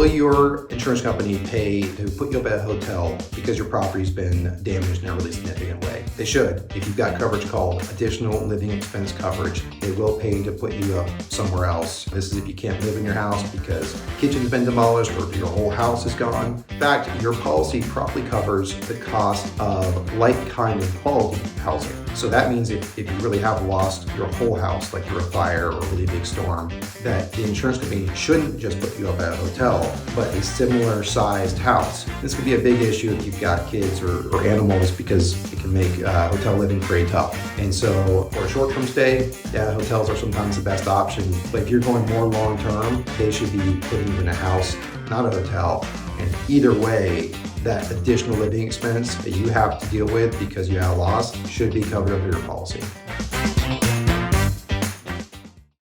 will your insurance company pay to put you up at a hotel because your property's been damaged in a really significant way? They should. If you've got coverage called additional living expense coverage, they will pay to put you up somewhere else. This is if you can't live in your house because the kitchen's been demolished or your whole house is gone. In fact, your policy probably covers the cost of like kind of quality housing. So that means if you really have lost your whole house, like through a fire or a really big storm, that the insurance company shouldn't just put you up at a hotel, but a similar sized house. This could be a big issue if you've got kids or animals because it can make hotel living very tough. And so for a short-term stay, yeah, hotels are sometimes the best option. But if you're going more long-term, they should be putting you in a house, not a hotel. And either way, that additional living expense that you have to deal with because you had a loss should be covered under your policy.